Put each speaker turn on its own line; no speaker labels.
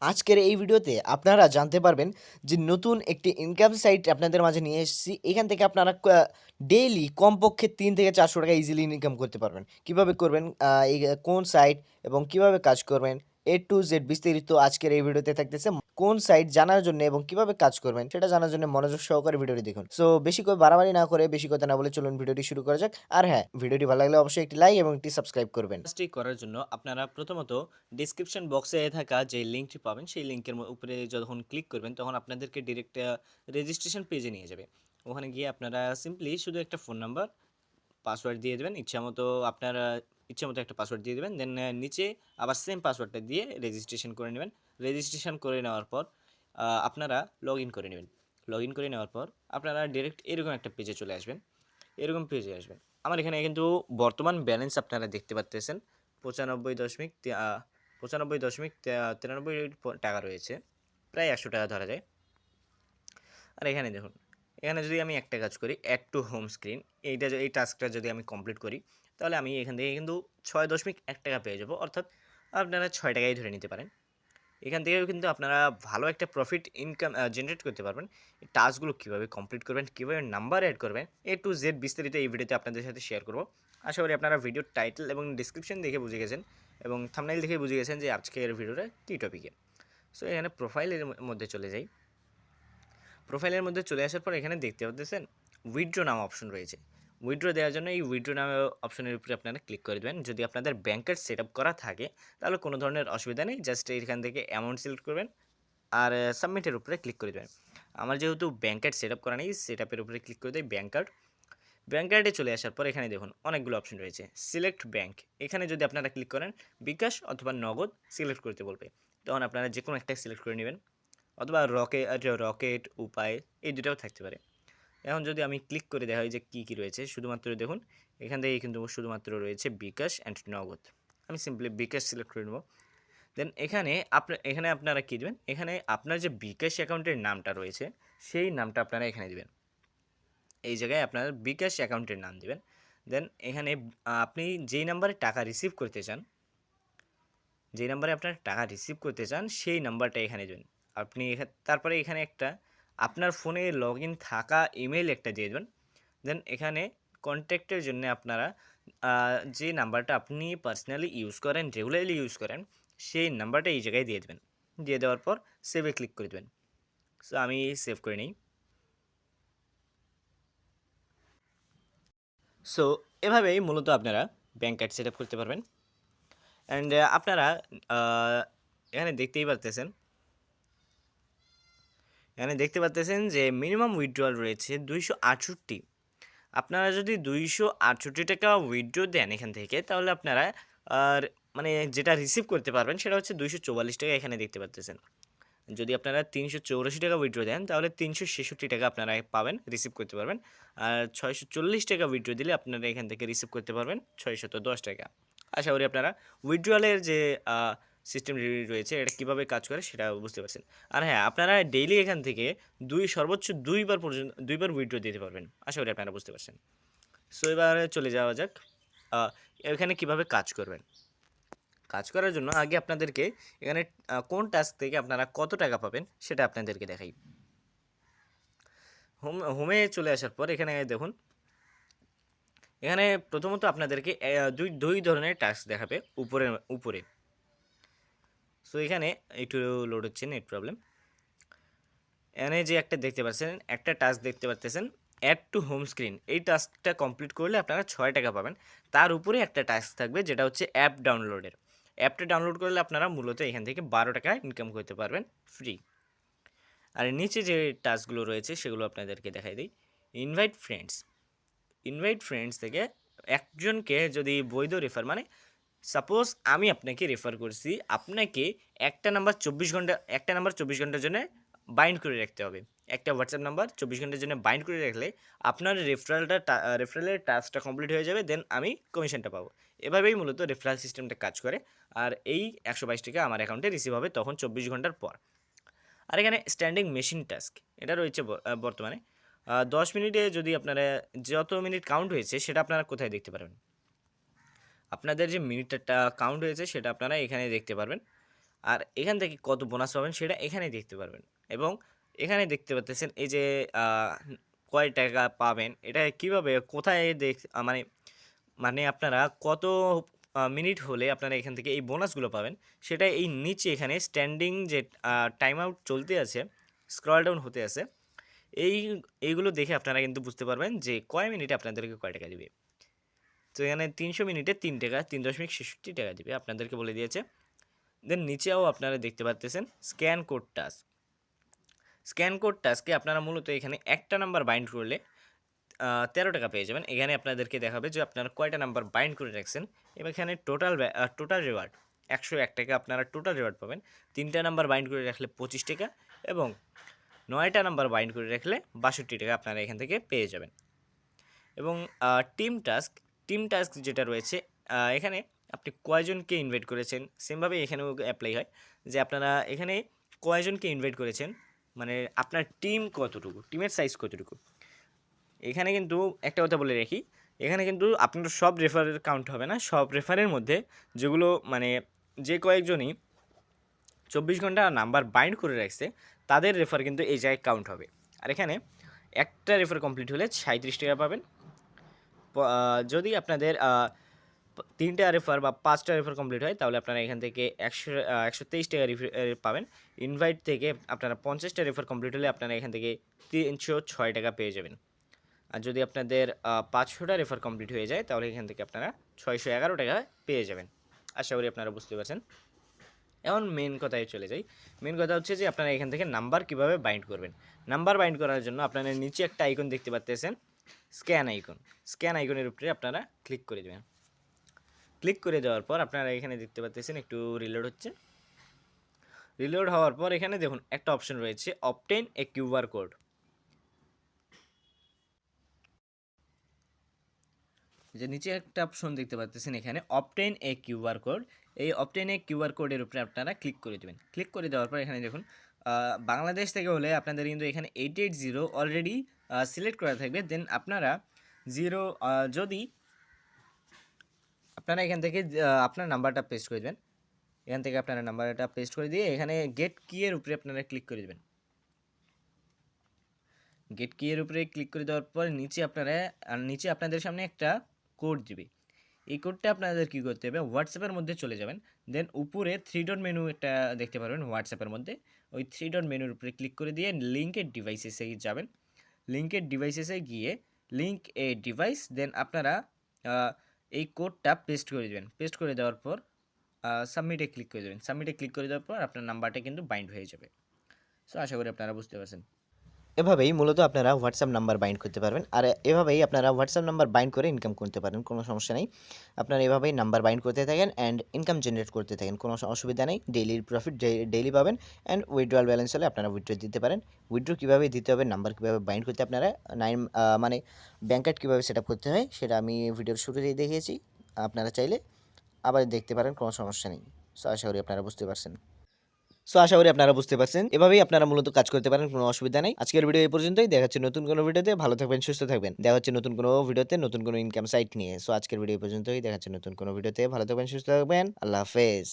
আজকের এই ভিডিওতে আপনারা জানতে পারবেন যে নতুন একটি ইনকাম সাইট আপনাদের মাঝে নিয়ে এসেছি। এখান থেকে আপনারা ডেইলি কমপক্ষে ৩ থেকে ৪০০ টাকা ইজিলি ইনকাম করতে পারবেন। কিভাবে করবেন, এই কোন সাইট এবং কিভাবে কাজ করবেন, A to Z বিস্তারিত আজকের এই ভিডিওতে থাকতেছে। কোন সাইট জানার জন্য এবং কিভাবে কাজ করবেন সেটা জানার জন্য মনোযোগ সহকারে ভিডিওটি দেখুন। সো বেশি করে বাড়াবাড়ি না করে, বেশি কথা না বলে চলুন ভিডিওটি শুরু করা যাক। আর হ্যাঁ, ভিডিওটি ভালো লাগলে অবশ্যই একটি লাইক এবং একটি সাবস্ক্রাইব করবেন।
কাজটি করার জন্য আপনারা প্রথমত ডিসক্রিপশন বক্সে থাকা যে লিঙ্কটি পাবেন সেই লিঙ্কের উপরে যখন ক্লিক করবেন তখন আপনাদেরকে ডিরেক্ট রেজিস্ট্রেশন পেজে নিয়ে যাবে। ওখানে গিয়ে আপনারা সিম্পলি শুধু একটা ফোন নাম্বার, পাসওয়ার্ড দিয়ে দেবেন ইচ্ছামতো। আপনারা ইচ্ছামতো একটা পাসওয়ার্ড দিয়ে দেবেন, দেন নিচে আবার সেম পাসওয়ার্ডটা দিয়ে রেজিস্ট্রেশন করে নেবেন। রেজিস্ট্রেশন করে নেওয়ার পর আপনারা লগ ইন করে নেবেন। লগ ইন করে নেওয়ার পর আপনারা ডিরেক্ট এরকম একটা পেজে চলে আসবেন। এরকম পেজে আসবেন। আমার এখানে কিন্তু বর্তমান ব্যালেন্স আপনারা দেখতে পারতেছেন 95.93 টাকা রয়েছে, প্রায় 100 টাকা ধরা যায়। আর এখানে দেখুন, এখানে যদি আমি একটা কাজ করি, অ্যাড টু হোম স্ক্রিন, এই টাস্কটা যদি আমি কমপ্লিট করি তাহলে আমি এখান থেকে কিন্তু 6.1 টাকা পেয়ে যাবো, অর্থাৎ আপনারা 6 টাকাই ধরে নিতে পারেন। এখান থেকেও কিন্তু আপনারা ভালো একটা প্রফিট ইনকাম জেনারেট করতে পারবেন। এই টাস্কগুলো কীভাবে কমপ্লিট করবেন, কীভাবে নাম্বার অ্যাড করবেন, A to Z বিস্তারিত এই ভিডিওতে আপনাদের সাথে শেয়ার করব। আশা করি আপনারা ভিডিওর টাইটেল এবং ডিসক্রিপশন দেখে বুঝে গেছেন এবং থাম্বনেইল দেখে বুঝে গেছেন যে আজকের ভিডিওটা কী টপিকে। সো এখানে প্রোফাইলের মধ্যে চলে যাই। প্রোফাইলের মধ্যে চলে আসার পর এখানে দেখতে পাচ্ছেন উইথড্র নাম অপশন রয়েছে। উইথড্র দেওয়ার জন্য এই উইথড্র নামে অপশনের উপরে আপনারা ক্লিক করে দেবেন। যদি আপনাদের ব্যাংক কার্ড সেট আপ করা থাকে তাহলে কোনো ধরনের অসুবিধা নেই, জাস্ট এখান থেকে অ্যামাউন্ট সিলেক্ট করবেন আর সাবমিটের উপরে ক্লিক করে দেবেন। আমার যেহেতু ব্যাংক কার্ড সেট আপ করা নেই, সেট আপের উপরে ক্লিক করে দেয় ব্যাংক কার্ড। ব্যাংক কার্ডে চলে আসার পর এখানে দেখুন অনেকগুলো অপশন রয়েছে। সিলেক্ট ব্যাংক, এখানে যদি আপনারা ক্লিক করেন বিকাশ অথবা নগদ সিলেক্ট করতে বলবে, তখন আপনারা যে কোনো একটা সিলেক্ট করে নেবেন, অথবা রকেট, উপায়, এই দুটাও থাকতে পারে। এখন যদি আমি ক্লিক করে দেখাই যে কী কী রয়েছে, শুধুমাত্র দেখুন এখান থেকে কিন্তু শুধুমাত্র রয়েছে বিকাশ অ্যান্ড নগদ। আমি সিম্পলি বিকাশ সিলেক্ট করে নেব। দেন এখানে আপনারা কী দেবেন, এখানে আপনার যে বিকাশ অ্যাকাউন্টের নামটা রয়েছে সেই নামটা আপনারা এখানে দেবেন। এই জায়গায় আপনার বিকাশ অ্যাকাউন্টের নাম দেবেন। দেন এখানে আপনি যেই নাম্বারে টাকা রিসিভ করতে চান, যেই নাম্বারে আপনার টাকা রিসিভ করতে চান সেই নাম্বারটা এখানে দেবেন। আপনি তারপরে এখানে একটা আপনার ফোনে লগ ইন থাকা ইমেল একটা দিয়ে দেবেন। দেন এখানে কন্ট্যাক্টের জন্য আপনারা যে নাম্বারটা আপনি পার্সোনালি ইউজ করেন, রেগুলারলি ইউজ করেন, সেই নাম্বারটা এই জায়গায় দিয়ে দেবেন। দিয়ে দেওয়ার পর সেভে ক্লিক করে দেবেন। সো আমি সেভ করে নিই। সো এভাবেই মূলত আপনারা ব্যাংক কার্ড সেট আপ করতে পারবেন। অ্যান্ড আপনারা এখানে দেখতে পাচ্তেছেন যে মিনিমাম উইথড্রয়াল রয়েছে 268। আপনারা যদি 268 টাকা উইথড্র দেন এখান থেকে, তাহলে আপনারা আর মানে যেটা রিসিভ করতে পারবেন সেটা হচ্ছে 244 টাকা এখানে দেখতে পাচ্তেছেন। যদি আপনারা 384 টাকা উইথড্র দেন তাহলে 366 টাকা আপনারা পাবেন, রিসিভ করতে পারবেন। আর 640 টাকা উইথড্র দিলে আপনারা এখান থেকে রিসিভ করতে পারবেন 610 টাকা। আশা করি আপনারা উইথড্রয়ালের যে সিস্টেম রয়েছে এটা কীভাবে কাজ করে সেটা বুঝতে পারছেন। আর হ্যাঁ, আপনারা ডেইলি এখান থেকে সর্বোচ্চ দুইবার উইথড্র দিতে পারবেন। আশা করি আপনারা বুঝতে পারছেন। সো এবারে চলে যাওয়া যাক এখানে কীভাবে কাজ করবেন। কাজ করার জন্য আগে আপনাদেরকে এখানে কোন টাস্ক থেকে আপনারা কত টাকা পাবেন সেটা আপনাদেরকে দেখাই। হোমে চলে আসার পর এখানে দেখুন, এখানে প্রথমত আপনাদেরকে দুই ধরনের টাস্ক দেখাবে উপরে উপরে। সো এখানে একটু লোড হচ্ছে, নেট প্রবলেম। এখানে যে একটা দেখতে পাচ্ছেন, একটা টাস্ক দেখতে পাচ্ছেন অ্যাড টু হোম স্ক্রিন, এই টাস্কটা কমপ্লিট করলে আপনারা 6 টাকা পাবেন। তার উপরে একটা টাস্ক থাকবে যেটা হচ্ছে অ্যাপ ডাউনলোডের। অ্যাপটা ডাউনলোড করলে আপনারা মূলত এখান থেকে 12 টাকা ইনকাম করতে পারবেন ফ্রি। আর নিচে যে টাস্কগুলো রয়েছে সেগুলো আপনাদেরকে দেখাই দিই। ইনভাইট ফ্রেন্ডস থেকে একজনকে যদি বৈধ রেফার, মানে সাপোজ আমি আপনাকে রেফার করছি, আপনাকে একটা নাম্বার 24 ঘন্টার জন্য বাইন্ড করে রাখতে হবে। একটা হোয়াটসঅ্যাপ নাম্বার 24 ঘন্টার জন্য বাইন্ড করে রাখলে আপনার রেফারেলের টাস্কটা কমপ্লিট হয়ে যাবে, দেন আমি কমিশনটা পাবো। এভাবেই মূলত রেফারেল সিস্টেমটা কাজ করে। আর এই 122 টাকা আমার অ্যাকাউন্টে রিসিভ হবে তখন 24 ঘন্টার পর। আর এখানে স্ট্যান্ডিং মেশিন টাস্ক এটা রয়েছে বর্তমানে 10 মিনিটে যদি আপনারা যত মিনিট কাউন্ট হয়েছে সেটা আপনারা কোথায় দেখতে পারবেন, আপনাদের যে মিনিটটা কাউন্ট হয়েছে সেটা আপনারা এখানে দেখতে পারবেন। আর এখান থেকে কত বোনাস পাবেন সেটা এখানেই দেখতে পারবেন। এবং এখানে দেখতে পারতেছেন এই যে আ কয় টাকা পাবেন, এটা কিভাবে কোথায় মানে আপনারা কত মিনিট হলে আপনারা এখান থেকে এই বোনাসগুলো পাবেন, সেটা এই নিচে এখানে স্ট্যান্ডিং যে টাইম আউট চলতে আছে, স্ক্রল ডাউন হতে আছে, এই এইগুলো দেখে আপনারা কিন্তু বুঝতে পারবেন যে কয় মিনিটে আপনাদেরকে কয় টাকা দিবে। তো এখানে ৩০০ মিনিটে ৩ টাকা ৩.৬৬ টাকা দিবে আপনাদেরকে বলে দিয়েছে। দেন নিচেও আপনারা দেখতে পারতেছেন scan code task. Scan code টাস্কে আপনারা মূলত এখানে একটা নাম্বার বাইন্ড করলে ১৩ টাকা পেয়ে যাবেন। এখানে আপনাদেরকে দেখাবে যে আপনারা কয়টা নাম্বার বাইন্ড করে রাখছেন এবং এখানে টোটাল রিওয়ার্ড ১০১ টাকা আপনারা টোটাল রিওয়ার্ড পাবেন। ৩টা নাম্বার বাইন্ড করে রাখলে ২৫ টাকা এবং ৯টা নাম্বার বাইন্ড করে রাখলে ৬২ টাকা আপনারা এখান থেকে পেয়ে যাবেন। এবং টিম টাস্ক যেটা রয়েছে, এখানে আপনি কয়জনকে ইনভাইট করেছেন, সেমভাবে এখানেও অ্যাপ্লাই হয় যে আপনারা এখানে কয়জনকে ইনভাইট করেছেন, মানে আপনার টিম কতটুকু, টিমের সাইজ কতটুকু। এখানে কিন্তু একটা কথা বলে রাখি, এখানে কিন্তু আপনার সব রেফারের কাউন্ট হবে না। সব রেফারের মধ্যে যেগুলো মানে যে কয়েকজনই ২৪ ঘন্টা নাম্বার বাইন্ড করে রাখছে, তাদের রেফার কিন্তু এই জায়গায় কাউন্ট হবে। আর এখানে একটা রেফার কমপ্লিট হলে ৩৭ টাকা পাবেন। যদি আপনাদের ৩টা রেফার বা ৫টা রেফার কমপ্লিট হয়, তাহলে আপনারা এখান থেকে ১২৩ টাকা পাবেন। ইনভাইট থেকে আপনারা ৫০টা রেফার কমপ্লিট হলে আপনারা এখান থেকে ৩০৬ টাকা পেয়ে যাবেন। আর যদি আপনাদের ৫০০টা রেফার কমপ্লিট হয়ে যায়, তাহলে এখান থেকে আপনারা ৬১১ টাকা পেয়ে যাবেন। আশা করি আপনারা বুঝতে পারছেন। এখন মেন কথায় চলে যাই। মেন কথা হচ্ছে যে আপনারা এখান থেকে নাম্বার কীভাবে বাইন্ড করবেন। নাম্বার বাইন্ড করার জন্য আপনারা নিচে একটা আইকন দেখতে পাচ্ছেন, স্ক্যান আইকন। স্ক্যান আইকনের উপরে আপনারা ক্লিক করে দেবেন। ক্লিক করে দেওয়ার পর আপনারা এখানে দেখতে পাচ্ছেন একটু রিলোড হচ্ছে। রিলোড হওয়ার পর এখানে দেখুন একটা অপশন রয়েছে, অবটেইন এ কিউআর কোড। যে নিচে একটা অপশন দেখতে পাচ্ছেন এখানে, অবটেইন এ কিউআর কোড। এই অবটেইন এ কিউআর কোডের উপরে আপনারা ক্লিক করে দেবেন। ক্লিক করে দেওয়ার পর এখানে দেখুন বাংলাদেশ থেকে হলে আপনাদের কিন্তু এখানে 880 অলরেডি সিলেক্ট করা থাকবে। দেন আপনারা যদি আপনারা এখান থেকে আপনার নাম্বারটা পেস্ট করে দেবেন। এখান থেকে আপনারা নাম্বারটা পেস্ট করে দিয়ে এখানে গেট কি এর উপরে আপনারা ক্লিক করে দেবেন। গেট কি এর উপরে ক্লিক করে দেওয়ার পর নিচে আপনাদের সামনে একটা কোড দিবে। এই কোডটা আপনাদের কী করতে হবে, হোয়াটসঅ্যাপের মধ্যে চলে যাবেন। দেন উপরে 3 ডট মেনু একটা দেখতে পারবেন হোয়াটসঅ্যাপের মধ্যে। ওই 3 ডট মেনুর উপরে ক্লিক করে দিয়ে লিঙ্কের ডিভাইসেসে যাবেন। লিঙ্কের ডিভাইসেসে গিয়ে লিঙ্ক এ ডিভাইস, দেন আপনারা এই কোডটা পেস্ট করে দেবেন। পেস্ট করে দেওয়ার পর সাবমিটে ক্লিক করে দেবেন। সাবমিটে ক্লিক করে দেওয়ার পর আপনার নাম্বারটা কিন্তু বাইন্ড হয়ে যাবে। সো আশা করি আপনারা বুঝতে পারছেন।
এভাবেই মূলত আপনারা হোয়াটসঅ্যাপ নাম্বার বাইন্ড করতে পারবেন। আর এভাবেই আপনারা হোয়াটসঅ্যাপ নাম্বার বাইন্ড করে ইনকাম করতে পারেন, কোনো সমস্যা নেই। আপনারা এভাবেই নাম্বার বাইন্ড করতে থাকেন অ্যান্ড ইনকাম জেনারেট করতে থাকেন, কোনো অসুবিধা নেই। ডেইলির প্রফিট ডেইলি পাবেন অ্যান্ড উইথড্রয়াল ব্যালেন্স হলে আপনারা উইথড্র দিতে পারেন। উইথড্র কীভাবে দিতে হবে, নাম্বার কীভাবে বাইন্ড করতে আপনারা মানে ব্যাঙ্ক কার্ড কীভাবে সেট আপ করতে হয়, সেটা আমি ভিডিওর শুরুতেই দেখিয়েছি। আপনারা চাইলে আবার দেখতে পারেন, কোনো সমস্যা নেই। সো আশা করি আপনারা বুঝতে পারছেন। এভাবেই আপনারা মূলত কাজ করতে পারেন, কোনো অসুবিধা নেই। আজকের ভিডিও এই পর্যন্তই। দেখা হচ্ছে নতুন কোনো ভিডিওতে। ভালো থাকবেন, সুস্থ থাকবেন। দেখা হচ্ছে নতুন কোনো ভিডিওতে, নতুন কোনো ইনকাম সাইট নিয়ে। সো আজকের ভিডিও এই পর্যন্তই। দেখা হচ্ছে নতুন কোনো ভিডিওতে। ভালো থাকবেন, সুস্থ থাকবেন। আল্লাহ হাফেজ।